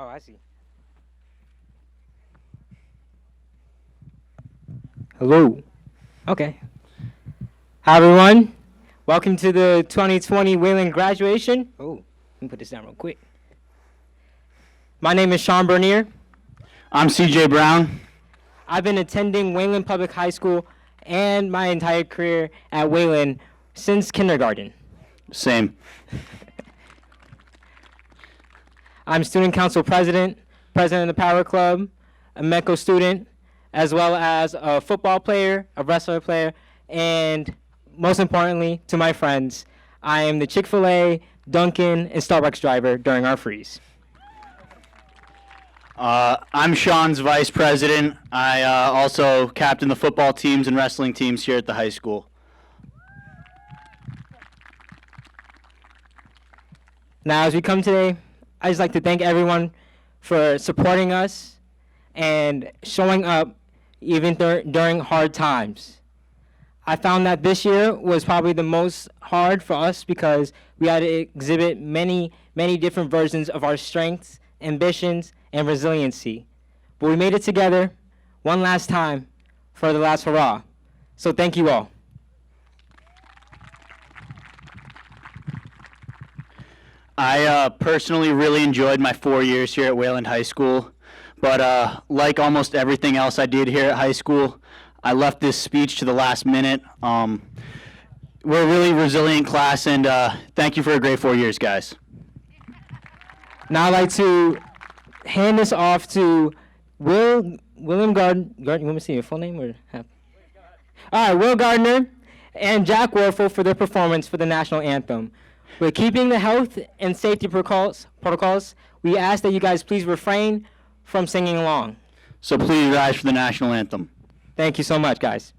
Oh, I see. Hello. Okay. Hi, everyone. Welcome to the 2020 Wayland graduation. Oh, let me put this down real quick. My name is Sean Bernier. I'm CJ Brown. I've been attending Wayland Public High School and my entire career at Wayland since kindergarten. Same. I'm student council president, president of the Power Club, a MECO student, as well as a football player, a wrestler player, and most importantly, to my friends, I am the Chick-fil-A, Dunkin', and Starbucks driver during our freeze. I'm Sean's vice president. I also captain the football teams and wrestling teams here at the high school. Now, as we come today, I'd just like to thank everyone for supporting us and showing up even during hard times. I found that this year was probably the most hard for us because we had to exhibit many, many different versions of our strengths, ambitions, and resiliency. But we made it together one last time for the last hurrah. So thank you all. I personally really enjoyed my 4 years here at Wayland High School, but like almost everything else I did here at high school, I left this speech to the last minute. We're a really resilient class, and thank you for a great 4 years, guys. Now I'd like to hand this off to William Gardner. You want me to see your full name or have? All right, Will Gardner and Jack Warfel for their performance for the national anthem. We're keeping the health and safety protocols. We ask that you guys please refrain from singing along. So please rise for the national anthem. Thank you so much, guys.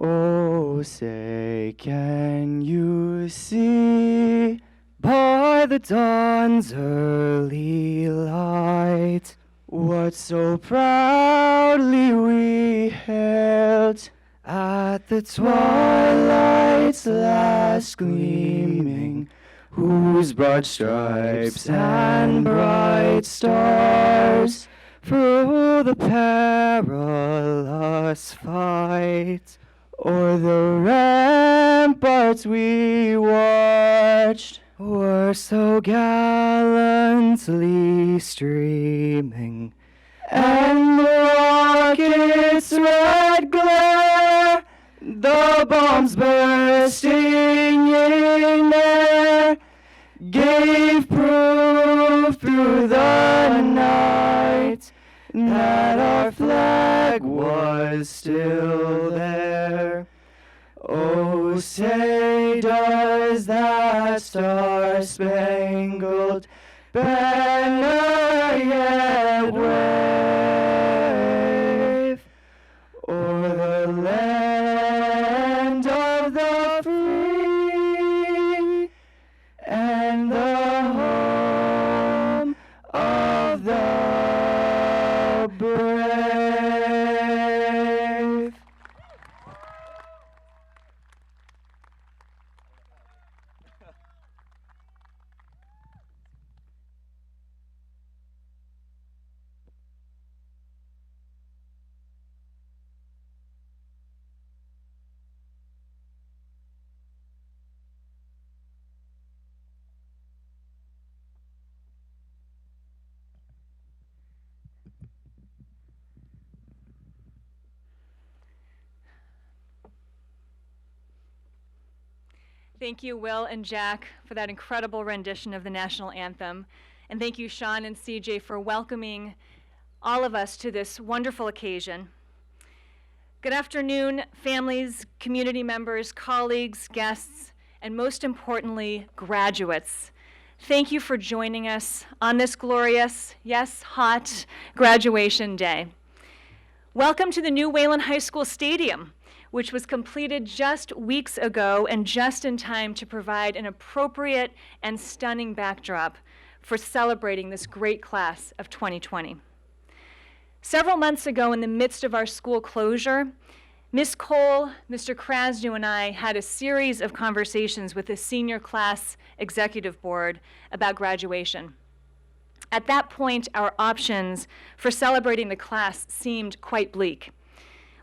Oh, say, can you see by the dawn's early light what so proudly we hailed at the twilight's last gleaming, whose broad stripes and bright stars through the perilous fight o'er the ramparts we watched were so gallantly streaming, and the rocket's red glare, the bombs bursting in air, gave proof through the night that our flag was still there. Oh, say does that star-spangled banner yet wave o'er the land of the free and the home of the brave. Thank you, Will and Jack, for that incredible rendition of the national anthem. And thank you, Sean and CJ, for welcoming all of us to this wonderful occasion. Good afternoon, families, community members, colleagues, guests, and most importantly, graduates. Thank you for joining us on this glorious, yes, hot graduation day. Welcome to the new Wayland High School Stadium, which was completed just weeks ago and just in time to provide an appropriate and stunning backdrop for celebrating this great class of 2020. Several months ago, in the midst of our school closure, Ms. Cole, Mr. Krasnew, and I had a series of conversations with the senior class executive board about graduation. At that point, our options for celebrating the class seemed quite bleak.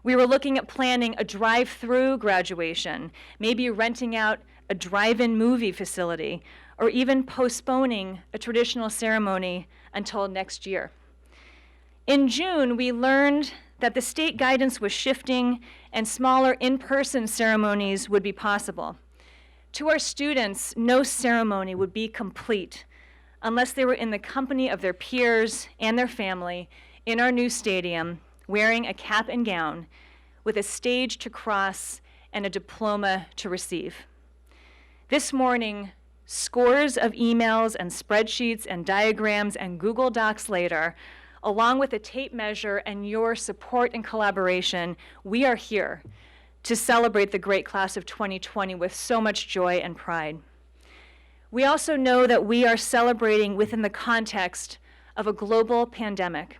We were looking at planning a drive-through graduation, maybe renting out a drive-in movie facility, or even postponing a traditional ceremony until next year. In June, we learned that the state guidance was shifting and smaller in-person ceremonies would be possible. To our students, no ceremony would be complete unless they were in the company of their peers and their family in our new stadium, wearing a cap and gown, with a stage to cross and a diploma to receive. This morning, scores of emails and spreadsheets and diagrams and Google Docs later, along with a tape measure and your support and collaboration, we are here to celebrate the great class of 2020 with so much joy and pride. We also know that we are celebrating within the context of a global pandemic.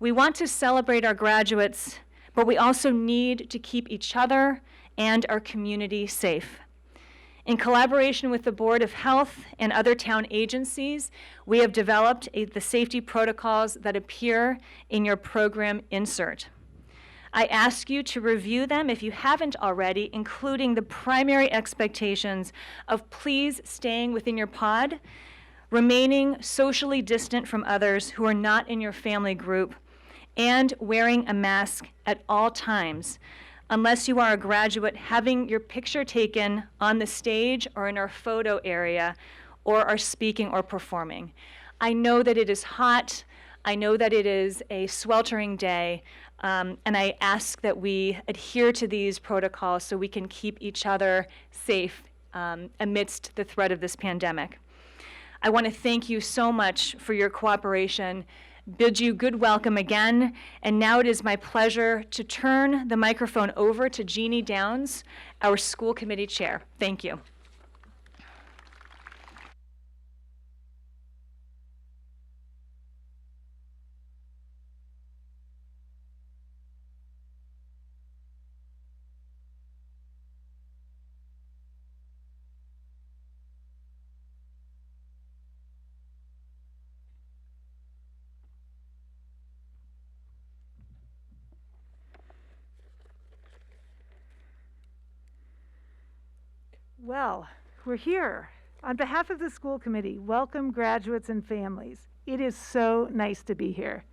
We want to celebrate our graduates, but we also need to keep each other and our community safe. In collaboration with the Board of Health and other town agencies, we have developed the safety protocols that appear in your program insert. I ask you to review them if you haven't already, including the primary expectations of please staying within your pod, remaining socially distant from others who are not in your family group, and wearing a mask at all times, unless you are a graduate having your picture taken on the stage or in our photo area, or are speaking or performing. I know that it is hot. I know that it is a sweltering day, and I ask that we adhere to these protocols so we can keep each other safe amidst the threat of this pandemic. I want to thank you so much for your cooperation, bid you good welcome again, and now it is my pleasure to turn the microphone over to Jeannie Downs, our school committee chair. Thank you. Well, we're here. On behalf of the school committee, welcome graduates and families. It is so nice to be here.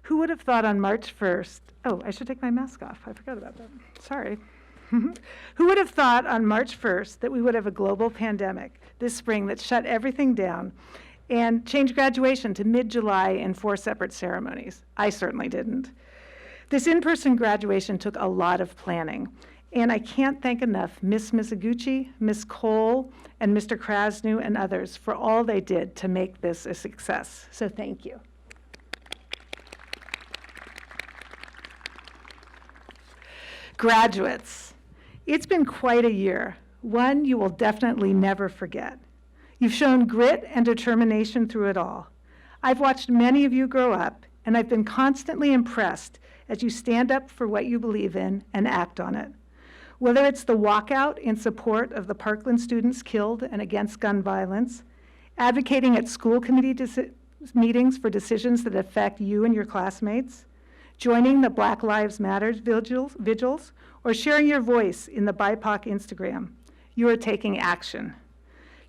Who would have thought on March 1st, oh, I should take my mask off. I forgot about that. Sorry. Who would have thought on March 1st that we would have a global pandemic this spring that shut everything down and changed graduation to mid-July in 4 separate ceremonies? I certainly didn't. This in-person graduation took a lot of planning. And I can't thank enough Ms. Mizuguchi, Ms. Cole, and Mr. Krasnew and others for all they did to make this a success. So thank you. Graduates, it's been quite a year, one you will definitely never forget. You've shown grit and determination through it all. I've watched many of you grow up, and I've been constantly impressed as you stand up for what you believe in and act on it. Whether it's the walkout in support of the Parkland students killed and against gun violence, advocating at school committee meetings for decisions that affect you and your classmates, joining the Black Lives Matter vigils, or sharing your voice in the BIPOC Instagram, you are taking action.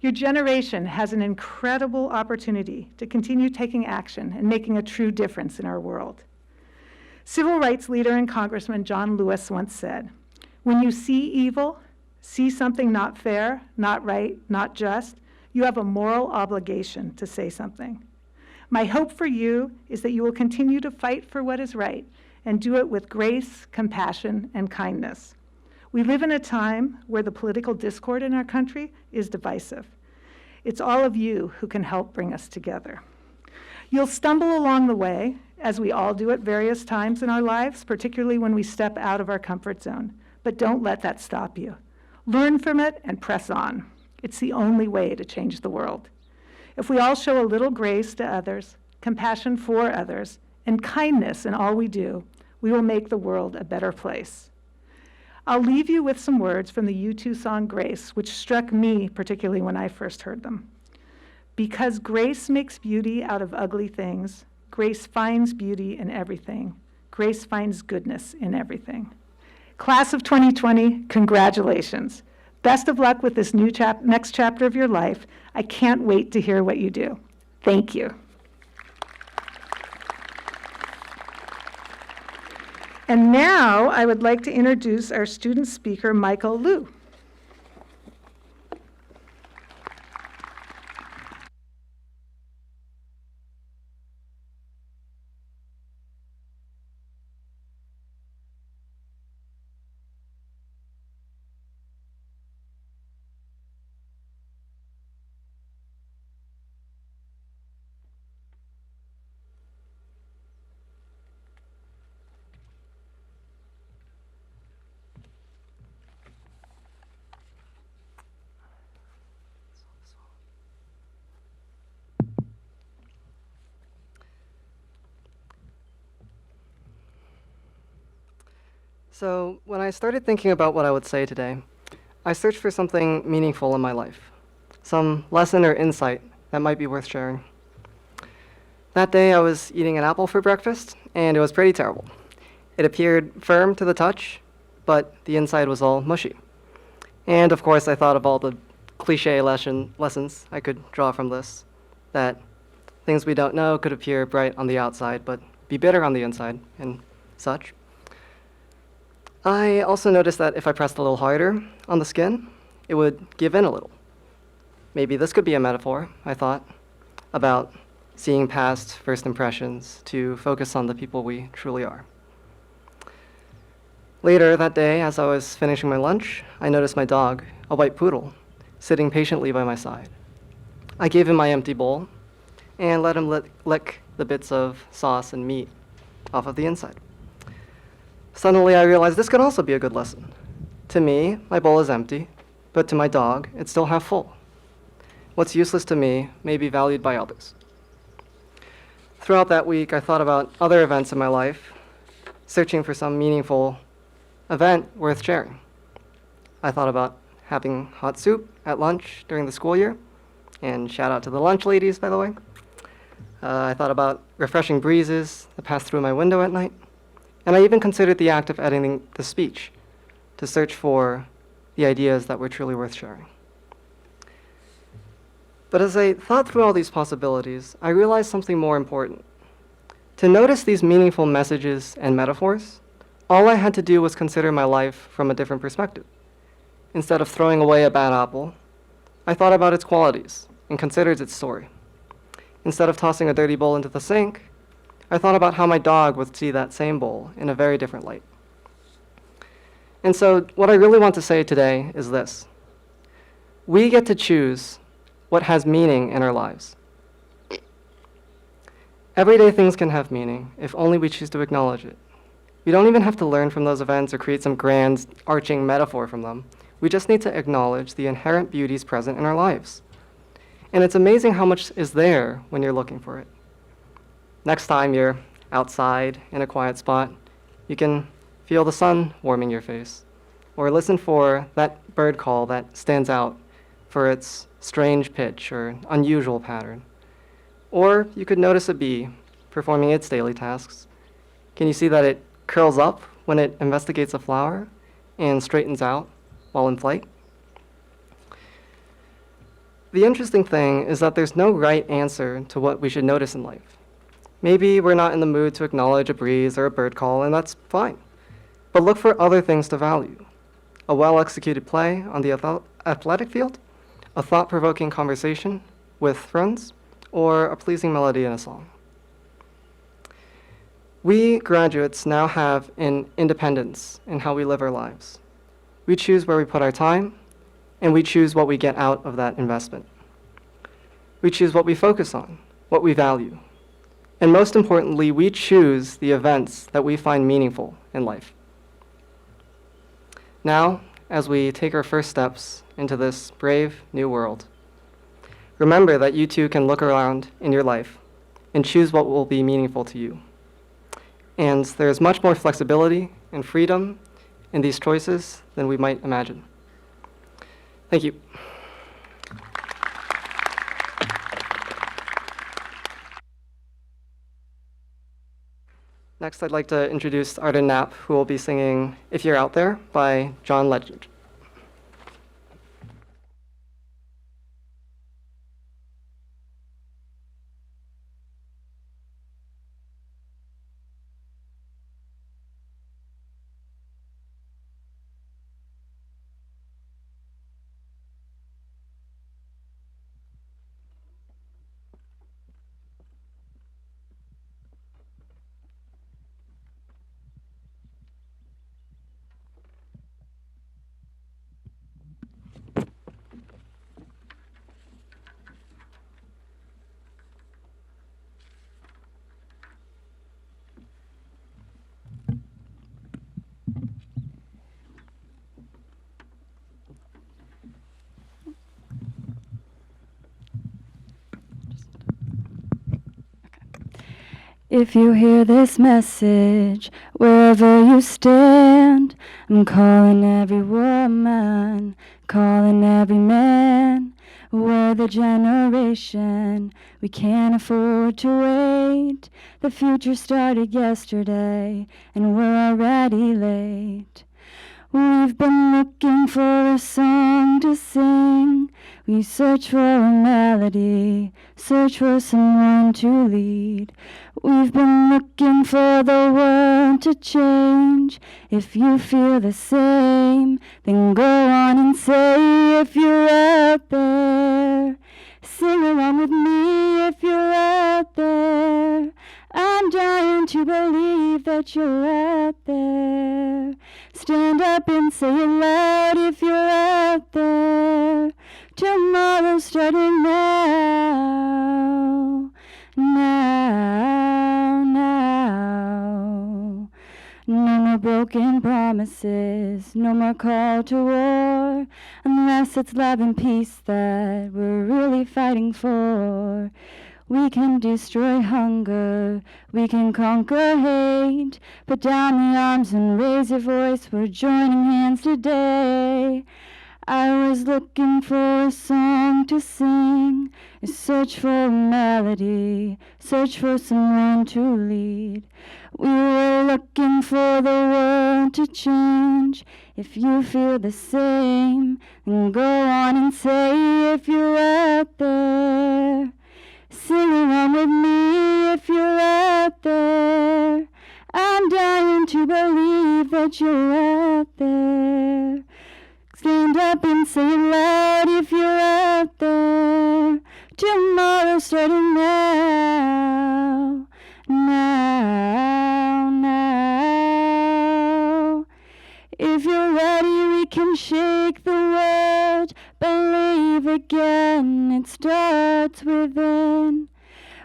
Your generation has an incredible opportunity to continue taking action and making a true difference in our world. Civil rights leader and Congressman John Lewis once said, "When you see evil, see something not fair, not right, not just, you have a moral obligation to say something." My hope for you is that you will continue to fight for what is right and do it with grace, compassion, and kindness. We live in a time where the political discord in our country is divisive. It's all of you who can help bring us together. You'll stumble along the way, as we all do at various times in our lives, particularly when we step out of our comfort zone. But don't let that stop you. Learn from it and press on. It's the only way to change the world. If we all show a little grace to others, compassion for others, and kindness in all we do, we will make the world a better place. I'll leave you with some words from the U2 song Grace, which struck me particularly when I first heard them. Because grace makes beauty out of ugly things, grace finds beauty in everything. Grace finds goodness in everything. Class of 2020, congratulations. Best of luck with this next chapter of your life. I can't wait to hear what you do. Thank you. And now I would like to introduce our student speaker, Michael Liu. So, when I started thinking about what I would say today, I searched for something meaningful in my life, some lesson or insight that might be worth sharing. That day, I was eating an apple for breakfast, and it was pretty terrible. It appeared firm to the touch, but the inside was all mushy. And of course, I thought of all the cliche lessons I could draw from this, that things we don't know could appear bright on the outside, but be bitter on the inside, and such. I also noticed that if I pressed a little harder on the skin, it would give in a little. Maybe this could be a metaphor, I thought, about seeing past first impressions to focus on the people we truly are. Later that day, as I was finishing my lunch, I noticed my dog, a white poodle, sitting patiently by my side. I gave him my empty bowl and let him lick the bits of sauce and meat off of the inside. Suddenly, I realized this could also be a good lesson. To me, my bowl is empty, but to my dog, it's still half full. What's useless to me may be valued by others. Throughout that week, I thought about other events in my life, searching for some meaningful event worth sharing. I thought about having hot soup at lunch during the school year, and shout out to the lunch ladies, by the way. I thought about refreshing breezes that pass through my window at night. And I even considered the act of editing the speech to search for the ideas that were truly worth sharing. But as I thought through all these possibilities, I realized something more important. To notice these meaningful messages and metaphors, all I had to do was consider my life from a different perspective. Instead of throwing away a bad apple, I thought about its qualities and considered its story. Instead of tossing a dirty bowl into the sink, I thought about how my dog would see that same bowl in a very different light. And so what I really want to say today is this. We get to choose what has meaning in our lives. Everyday things can have meaning if only we choose to acknowledge it. We don't even have to learn from those events or create some grand, arching metaphor from them. We just need to acknowledge the inherent beauties present in our lives. And it's amazing how much is there when you're looking for it. Next time you're outside in a quiet spot, you can feel the sun warming your face, or listen for that bird call that stands out for its strange pitch or unusual pattern. Or you could notice a bee performing its daily tasks. Can you see that it curls up when it investigates a flower and straightens out while in flight? The interesting thing is that there's no right answer to what we should notice in life. Maybe we're not in the mood to acknowledge a breeze or a bird call, and that's fine. But look for other things to value. A well-executed play on the athletic field, a thought-provoking conversation with friends, or a pleasing melody in a song. We graduates now have an independence in how we live our lives. We choose where we put our time, and we choose what we get out of that investment. We choose what we focus on, what we value. And most importantly, we choose the events that we find meaningful in life. Now, as we take our first steps into this brave new world, remember that you too can look around in your life and choose what will be meaningful to you. And there's much more flexibility and freedom in these choices than we might imagine. Thank you. Next, I'd like to introduce Arden Knapp, who will be singing If You're Out There by John Legend. If you hear this message, wherever you stand, I'm calling every woman, calling every man. We're the generation, we can't afford to wait. The future started yesterday, and we're already late. We've been looking for a song to sing. We search for a melody, search for someone to lead. We've been looking for the world to change. If you feel the same, then go on and say if you're out there. Sing along with me if you're out there. I'm dying to believe that you're out there. Stand up and say it loud if you're out there. Tomorrow's starting now. Now, now. No more broken promises, no more call to war, unless it's love and peace that we're really fighting for. We can destroy hunger, we can conquer hate. Put down the arms and raise your voice, we're joining hands today. I was looking for a song to sing, search for a melody, search for someone to lead. We were looking for the world to change. If you feel the same, then go on and say if you're out there. Sing along with me if you're out there. I'm dying to believe that you're out there. Stand up and say it loud if you're out there. Tomorrow's starting now. Now, now. If you're ready, we can shake the world. Believe again, it starts within.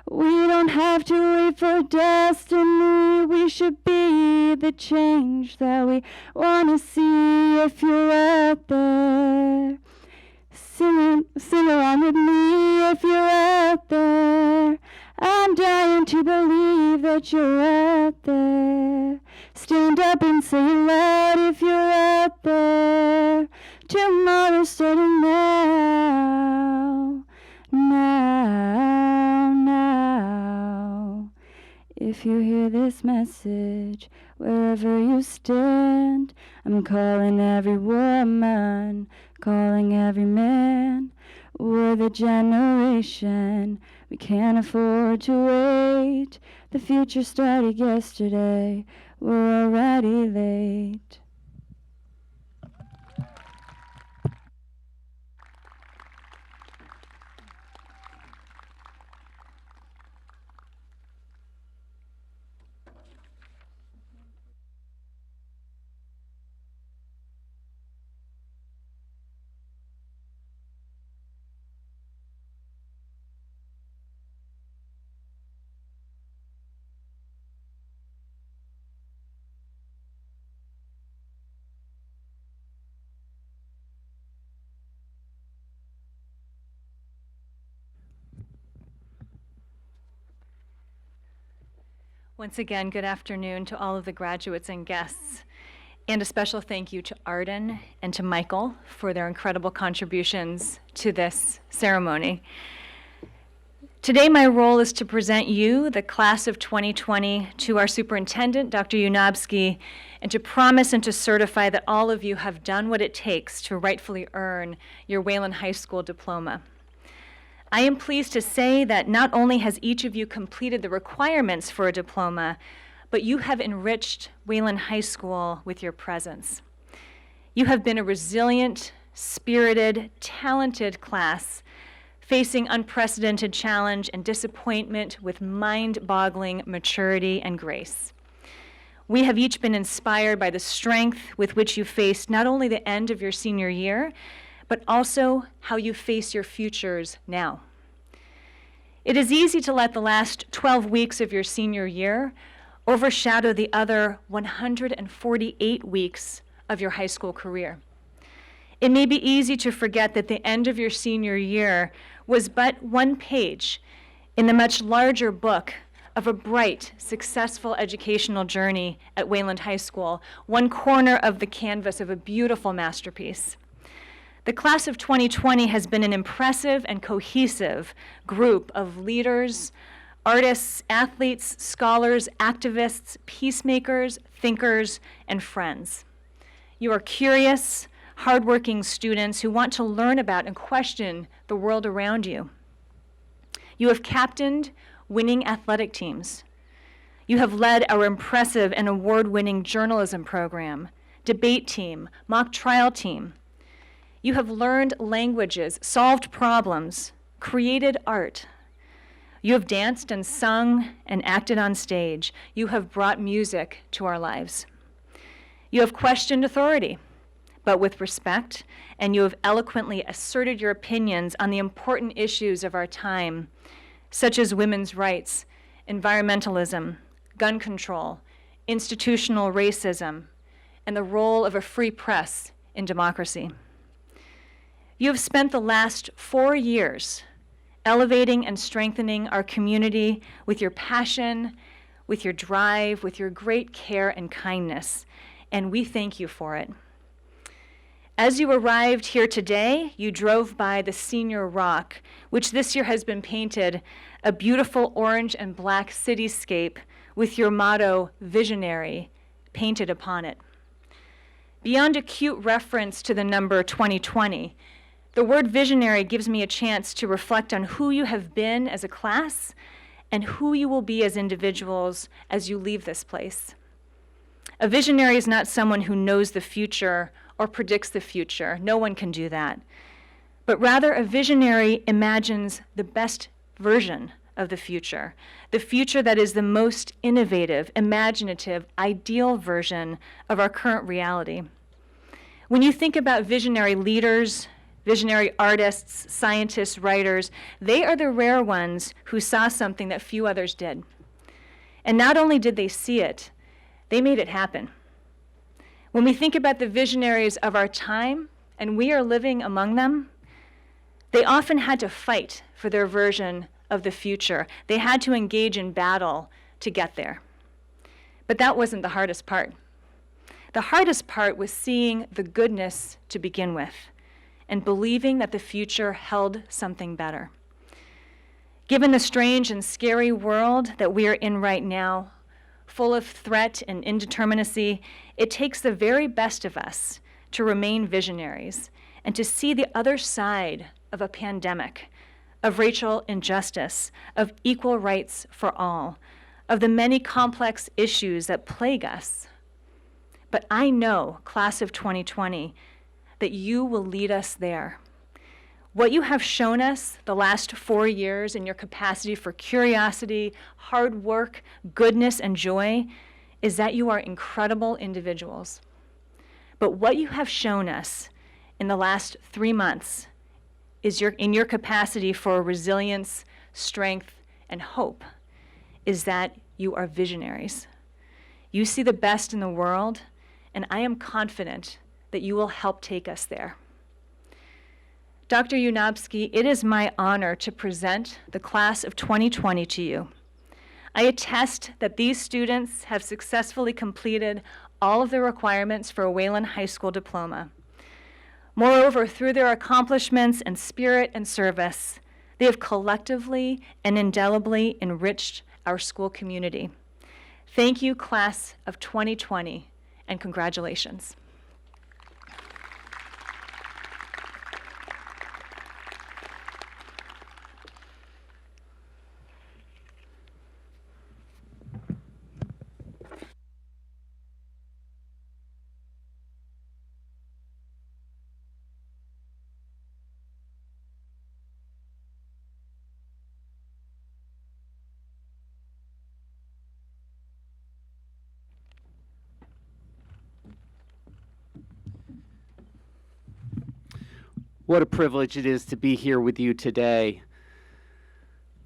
We don't have to wait for destiny. We should be the change that we want to see if you're out there. Sing along with me if you're out there. I'm dying to believe that you're out there. Stand up and say it loud if you're out there. Tomorrow's starting now. Now, now. If you hear this message, wherever you stand, I'm calling every woman, calling every man. We're the generation, we can't afford to wait. The future started yesterday, we're already late. Once again, good afternoon to all of the graduates and guests, and a special thank you to Arden and to Michael for their incredible contributions to this ceremony. Today, my role is to present you, the class of 2020, to our superintendent, Dr. Unabsky, and to promise and to certify that all of you have done what it takes to rightfully earn your Wayland High School diploma. I am pleased to say that not only has each of you completed the requirements for a diploma, but you have enriched Wayland High School with your presence. You have been a resilient, spirited, talented class, facing unprecedented challenge and disappointment with mind-boggling maturity and grace. We have each been inspired by the strength with which you faced not only the end of your senior year, but also how you face your futures now. It is easy to let the last 12 weeks of your senior year overshadow the other 148 weeks of your high school career. It may be easy to forget that the end of your senior year was but one page in the much larger book of a bright, successful educational journey at Wayland High School, one corner of the canvas of a beautiful masterpiece. The class of 2020 has been an impressive and cohesive group of leaders, artists, athletes, scholars, activists, peacemakers, thinkers, and friends. You are curious, hardworking students who want to learn about and question the world around you. You have captained winning athletic teams. You have led our impressive and award-winning journalism program, debate team, mock trial team. You have learned languages, solved problems, created art. You have danced and sung and acted on stage. You have brought music to our lives. You have questioned authority, but with respect, and you have eloquently asserted your opinions on the important issues of our time, such as women's rights, environmentalism, gun control, institutional racism, and the role of a free press in democracy. You have spent the last 4 years elevating and strengthening our community with your passion, with your drive, with your great care and kindness, and we thank you for it. As you arrived here today, you drove by the Senior Rock, which this year has been painted a beautiful orange and black cityscape with your motto, Visionary, painted upon it. Beyond a cute reference to the number 2020, the word visionary gives me a chance to reflect on who you have been as a class and who you will be as individuals as you leave this place. A visionary is not someone who knows the future or predicts the future. No one can do that. But rather, a visionary imagines the best version of the future that is the most innovative, imaginative, ideal version of our current reality. When you think about visionary leaders, visionary artists, scientists, writers, they are the rare ones who saw something that few others did. And not only did they see it, they made it happen. When we think about the visionaries of our time, and we are living among them, they often had to fight for their version of the future. They had to engage in battle to get there. But that wasn't the hardest part. The hardest part was seeing the goodness to begin with, and believing that the future held something better. Given the strange and scary world that we are in right now, full of threat and indeterminacy, it takes the very best of us to remain visionaries and to see the other side of a pandemic, of racial injustice, of equal rights for all, of the many complex issues that plague us. But I know, class of 2020, that you will lead us there. What you have shown us the last 4 years in your capacity for curiosity, hard work, goodness, and joy is that you are incredible individuals. But what you have shown us in the last 3 months is in your capacity for resilience, strength, and hope is that you are visionaries. You see the best in the world, and I am confident that you will help take us there. Dr. Unabsky, it is my honor to present the class of 2020 to you. I attest that these students have successfully completed all of the requirements for a Wayland High School diploma. Moreover, through their accomplishments and spirit and service, they have collectively and indelibly enriched our school community. Thank you, class of 2020, and congratulations. What a privilege it is to be here with you today.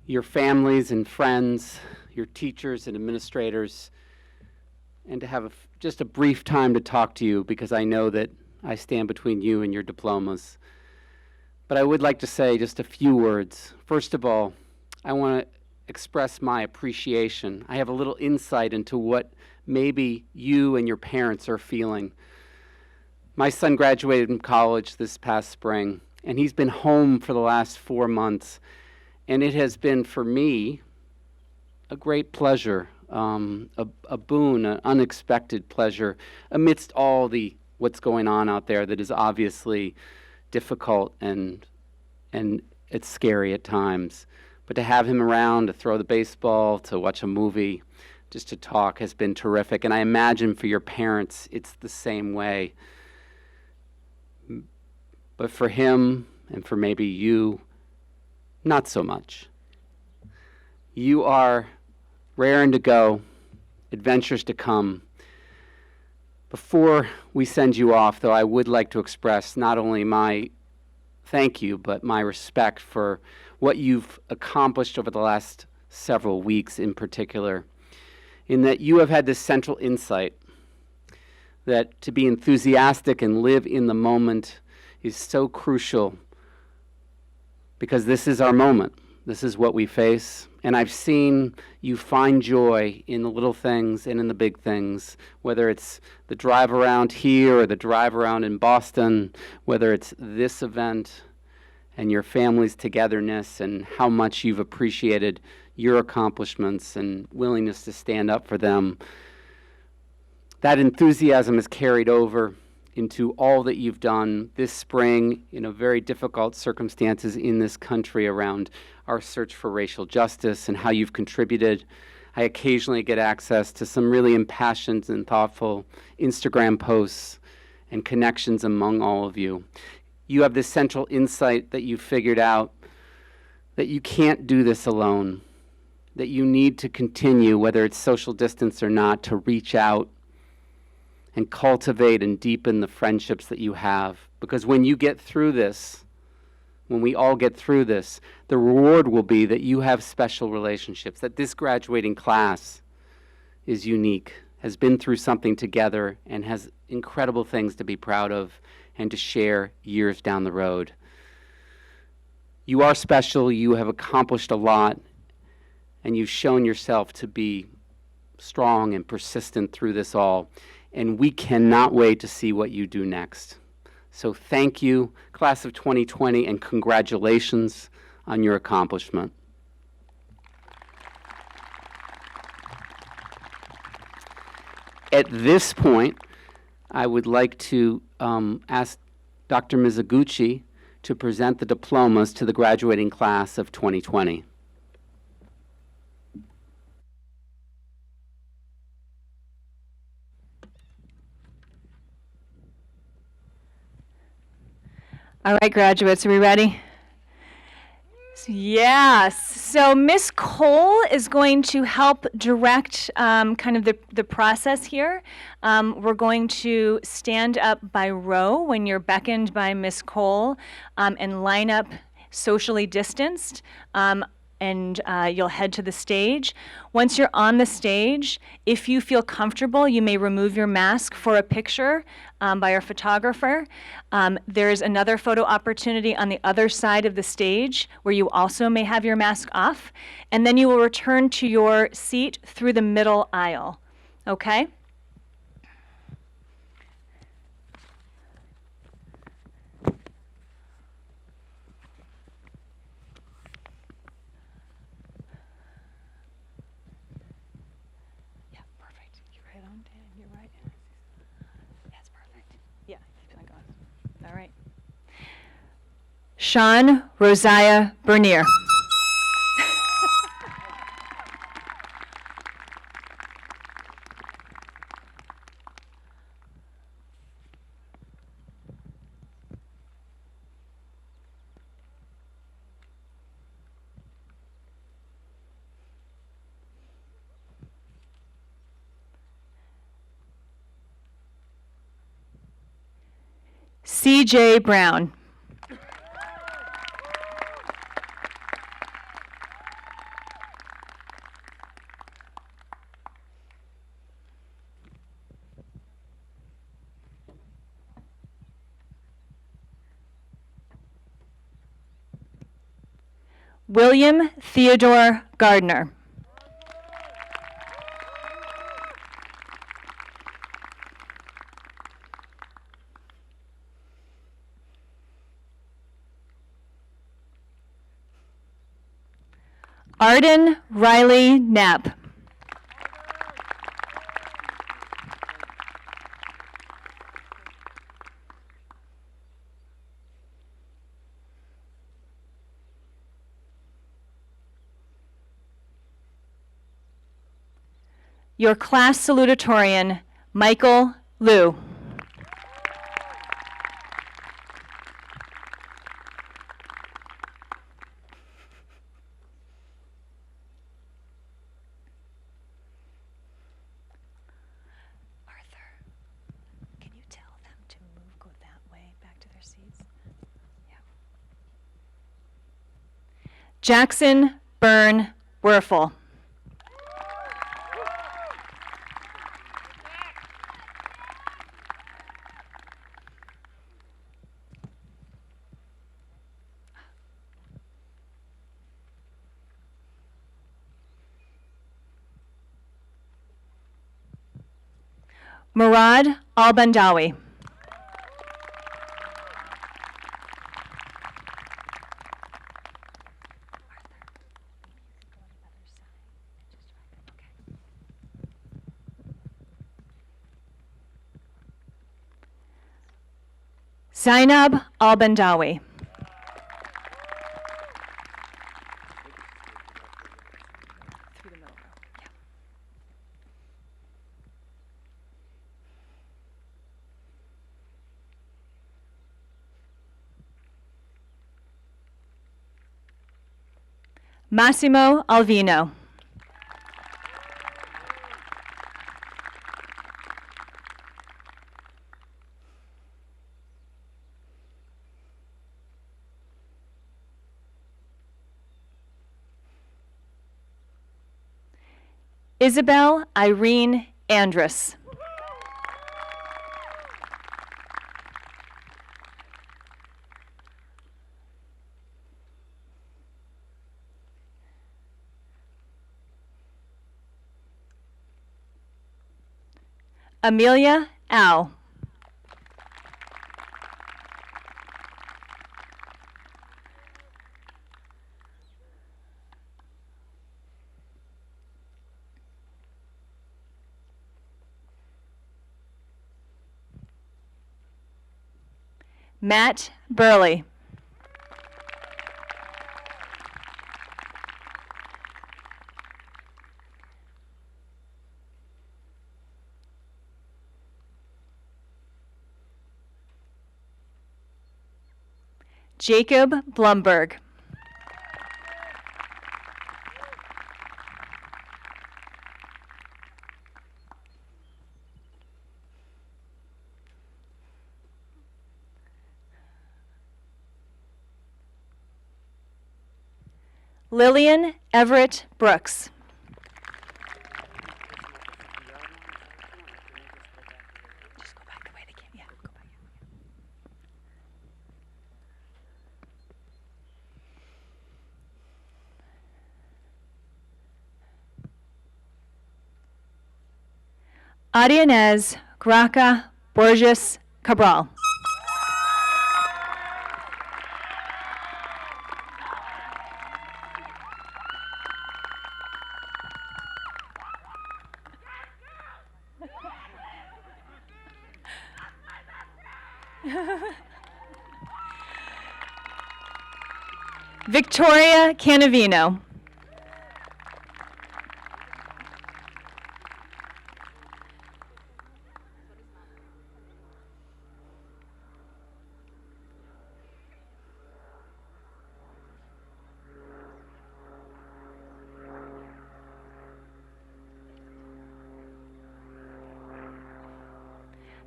Your families and friends, your teachers and administrators, and to have just a brief time to talk to you, because I know that I stand between you and your diplomas. But I would like to say just a few words. First of all, I want to express my appreciation. I have a little insight into what maybe you and your parents are feeling. My son graduated from college this past spring, and he's been home for the last 4 months. And it has been, for me, a great pleasure, a boon, an unexpected pleasure, amidst all what's going on out there that is obviously difficult and it's scary at times. But to have him around, to throw the baseball, to watch a movie, just to talk has been terrific. And I imagine for your parents, it's the same way. But for him, and for maybe you, not so much. You are raring to go, adventures to come. Before we send you off, though, I would like to express not only my thank you, but my respect for what you've accomplished over the last several weeks in particular, in that you have had this central insight that to be enthusiastic and live in the moment is so crucial, because this is our moment. This is what we face. And I've seen you find joy in the little things and in the big things, whether it's the drive around here or the drive around in Boston, whether it's this event and your family's togetherness and how much you've appreciated your accomplishments and willingness to stand up for them. That enthusiasm is carried over into all that you've done this spring in a very difficult circumstances in this country around our search for racial justice and how you've contributed. I occasionally get access to some really impassioned and thoughtful Instagram posts and connections among all of you. You have this central insight that you've figured out that you can't do this alone, that you need to continue, whether it's social distance or not, to reach out and cultivate and deepen the friendships that you have. Because when you get through this, when we all get through this, the reward will be that you have special relationships, that this graduating class is unique, has been through something together, and has incredible things to be proud of and to share years down the road. You are special, you have accomplished a lot, and you've shown yourself to be strong and persistent through this all. And we cannot wait to see what you do next. So thank you, class of 2020, and congratulations on your accomplishment. At this point, I would like to ask Dr. Mizuguchi to present the diplomas to the graduating class of 2020. All right, graduates, are we ready? Yes. So Miss Cole is going to help direct kind of the process here. We're going to stand up by row when you're beckoned by Miss Cole and line up socially distanced. and you'll head to the stage. Once you're on the stage, if you feel comfortable, you may remove your mask for a picture by our photographer. There's another photo opportunity on the other side of the stage where you also may have your mask off, and then you will return to your seat through the middle aisle. Okay? Yeah, perfect. You're right on, Dan. You're right. That's perfect. Yeah, keep on going. All right. Sean Rosiah Bernier. C.J. Brown. William Theodore Gardner. Arden Riley Knapp. Your class salutatorian, Michael Liu. Arthur, can you tell them to go that way, back to their seats? Yeah. Jackson Byrne Werfel. Murad Al-Bandawi. Zainab Al-Bandawi. Through the middle row. Yeah. Massimo Alvino. Isabel Irene Andrus. Amelia Au. Matt Burley. Jacob Blumberg. Lillian Everett Brooks. Just go back the way they came. Yeah, go back. Arianez Graca Borges Cabral. Victoria Canavino.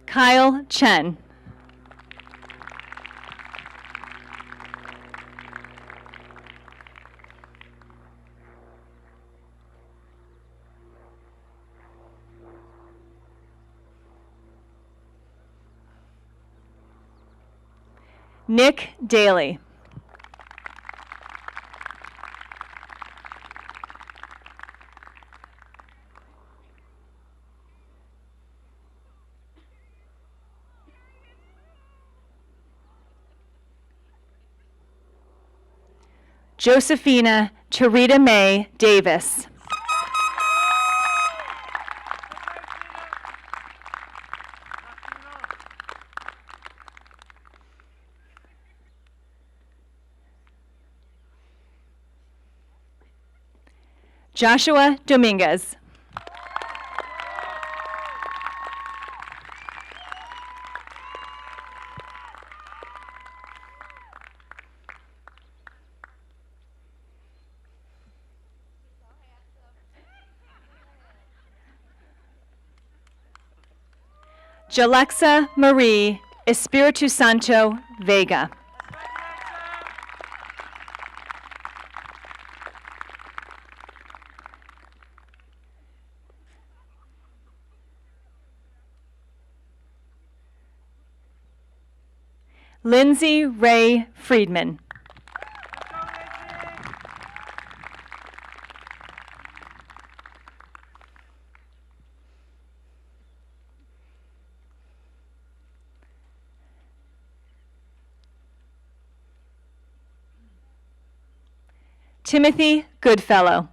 Kyle Chen. Nick Daly. Josephina Tarita May Davis. Joshua Dominguez. Jalexa Marie Espiritu Santo Vega. Lindsay Ray Friedman. Timothy Goodfellow.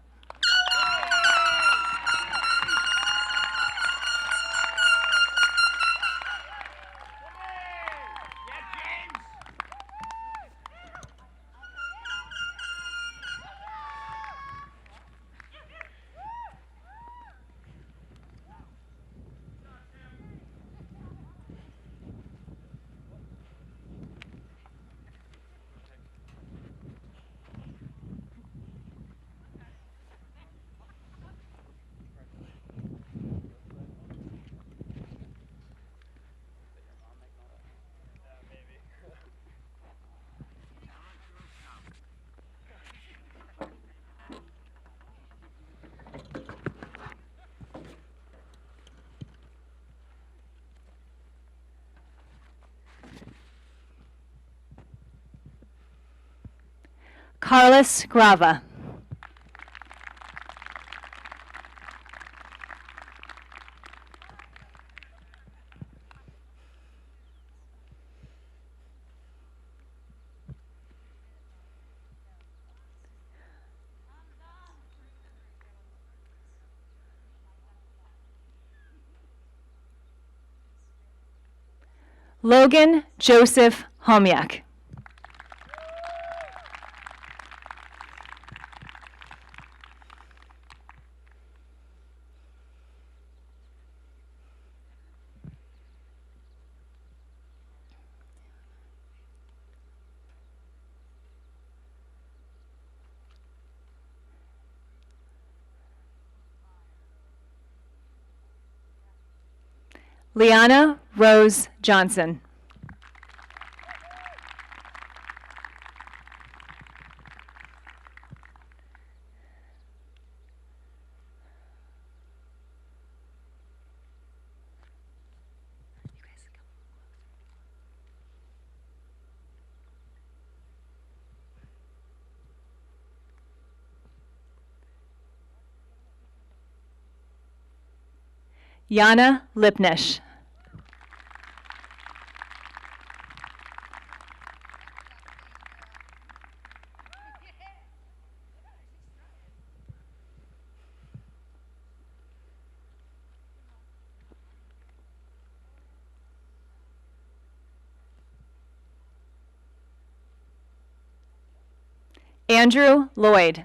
Carlos Grava. Logan Joseph Homyak. Liana Rose Johnson. Yana Lipnish. Andrew Lloyd.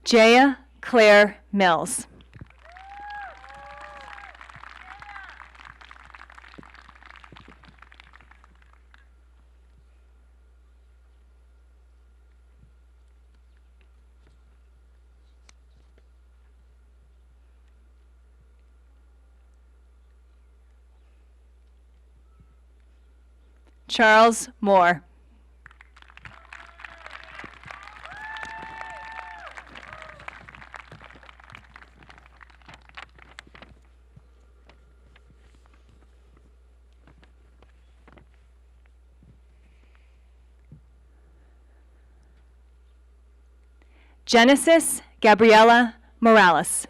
Jaya Claire Mills. Charles Moore. Genesis Gabriela Morales.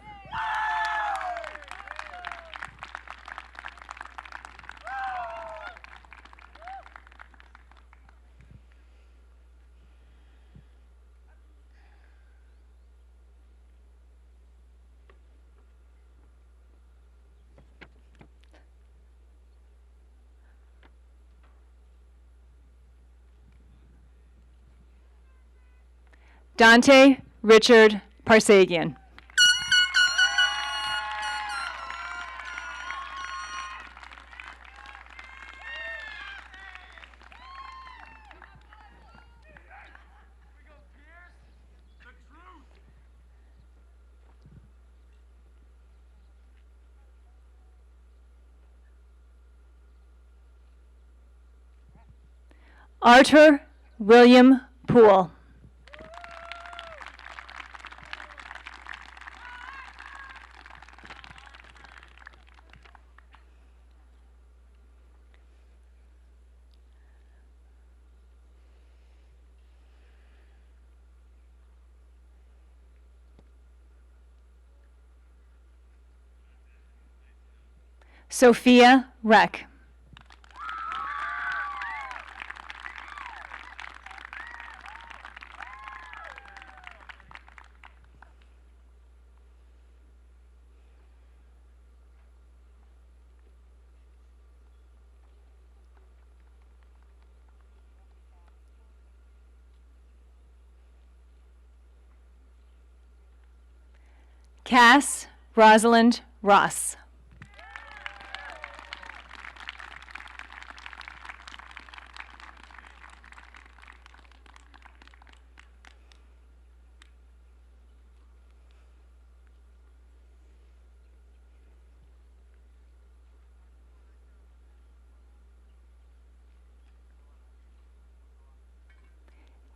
Dante Richard Parsagian. Arthur William Poole. Sophia Reck. Cass Rosalind Ross.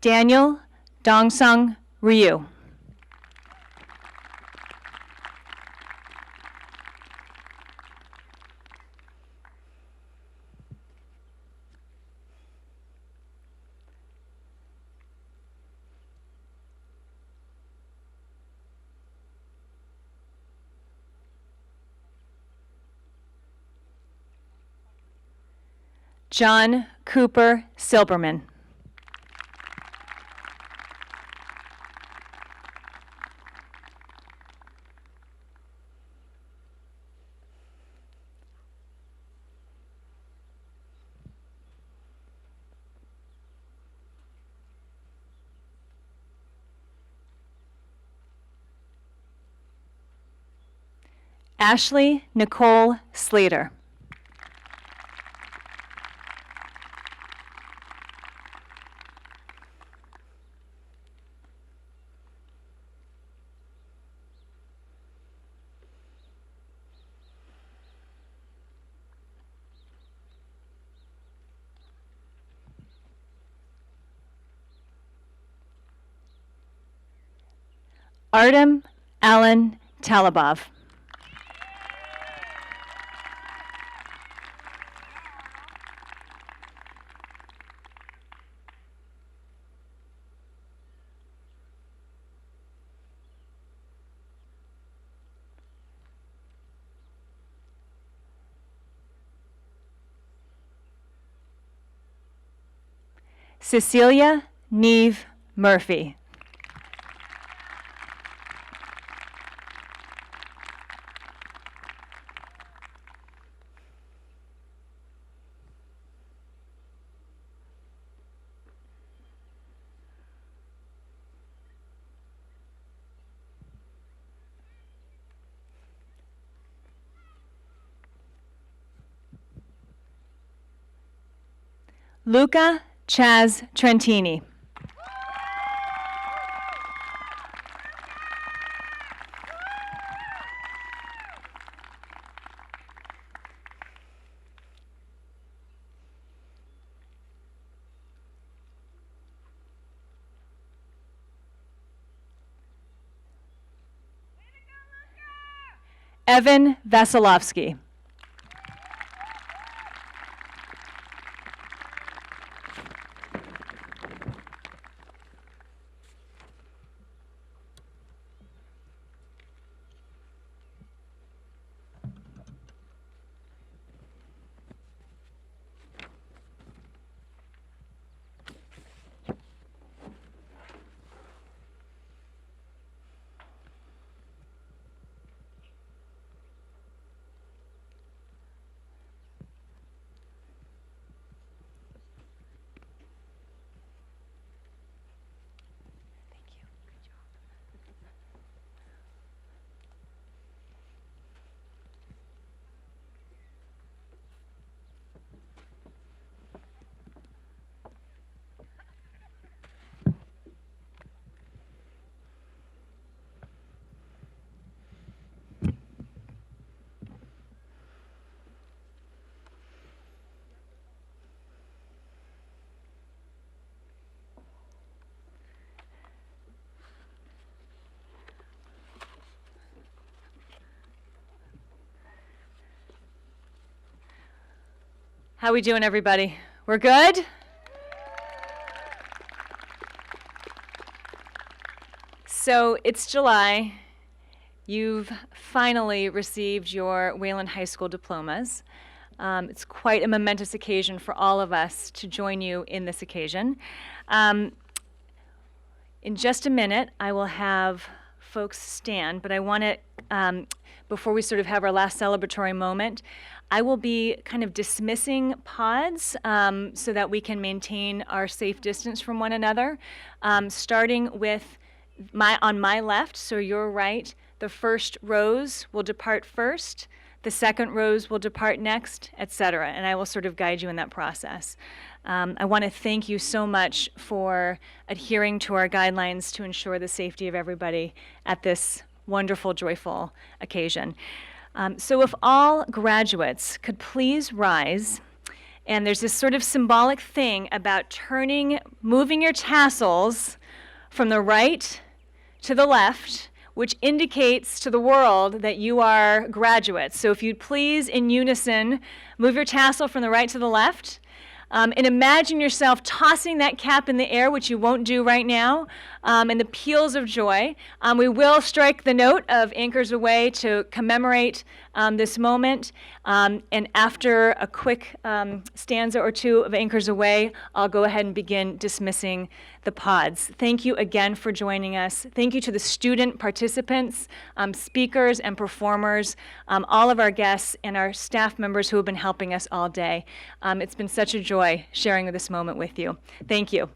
Daniel Dongsung Ryu. John Cooper Silberman. Ashley Nicole Slater. Artem Alan Talibov. Cecilia Neve Murphy. Luca Chaz Trentini. Evan Vasilovsky. How we doing, everybody? We're good? So it's July. You've finally received your Wayland High School diplomas. It's quite a momentous occasion for all of us to join you in this occasion. In just a minute, I will have folks stand, but I want to, before we sort of have our last celebratory moment, I will be kind of dismissing pods so that we can maintain our safe distance from one another, starting with on my left, so your right. The first rows will depart first, the second rows will depart next, etc. And I will sort of guide you in that process. I want to thank you so much for adhering to our guidelines to ensure the safety of everybody at this wonderful, joyful occasion. So if all graduates could please rise, and there's this sort of symbolic thing about moving your tassels from the right to the left, which indicates to the world that you are graduates. So if you'd please, in unison, move your tassel from the right to the left, and imagine yourself tossing that cap in the air, which you won't do right now, and the peals of joy. We will strike the note of Anchors Away to commemorate this moment, and after a quick stanza or two of Anchors Away, I'll go ahead and begin dismissing the pods. Thank you again for joining us. Thank you to the student participants, speakers and performers, all of our guests and our staff members who have been helping us all day. It's been such a joy sharing this moment with you. Thank you.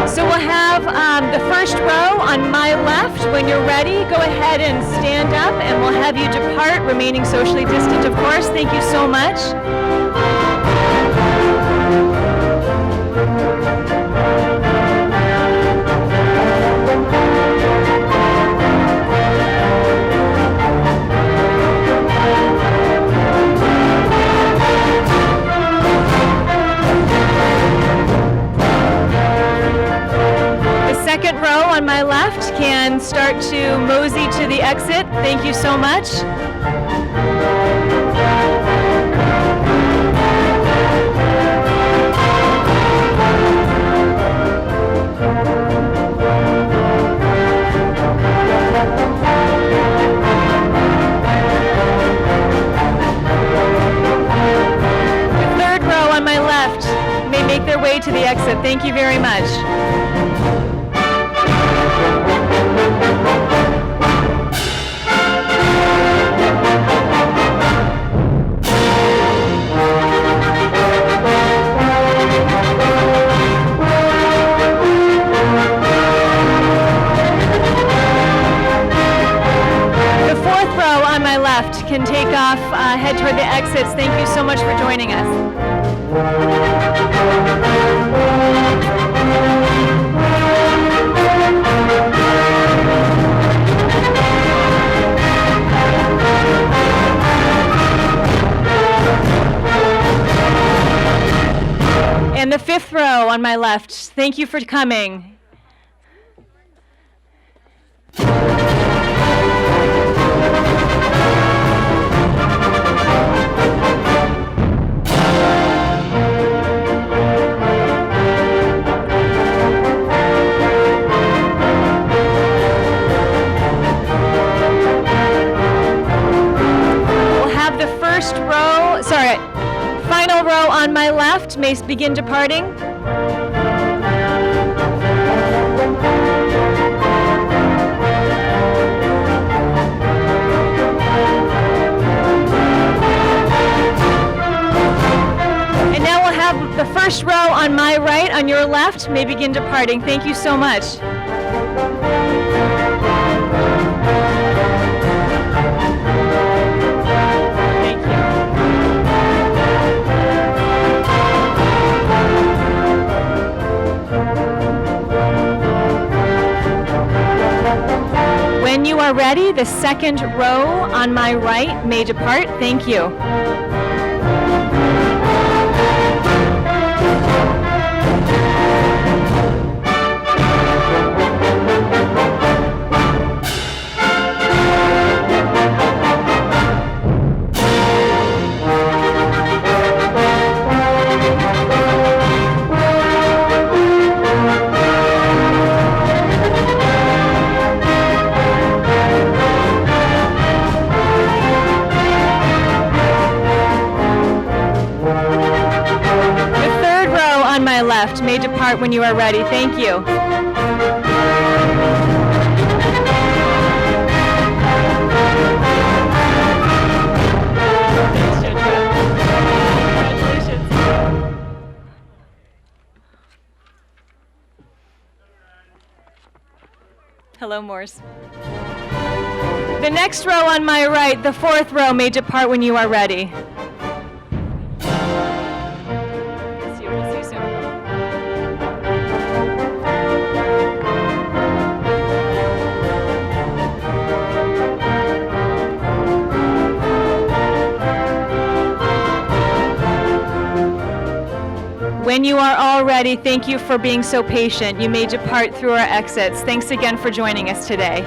So we'll have the first row on my left. When you're ready, go ahead and stand up, and we'll have you depart, remaining socially distant, of course. Thank you so much. second row on my left can start to mosey to the exit. Thank you so much. Make their way to the exit. Thank you very much. The fourth row on my left can take off, head toward the exits. Thank you so much for joining us. And the fifth row on my left, thank you for coming. Final row on my left may begin departing. And now we'll have the first row on my right, on your left, may begin departing. Thank you so much. When you are ready, the second row on my right may depart. Thank you. May depart when you are ready. Thank you. Hello, Morse. The next row on my right, the fourth row, may depart when you are ready. When you are all ready, thank you for being so patient. You may depart through our exits. Thanks again for joining us today.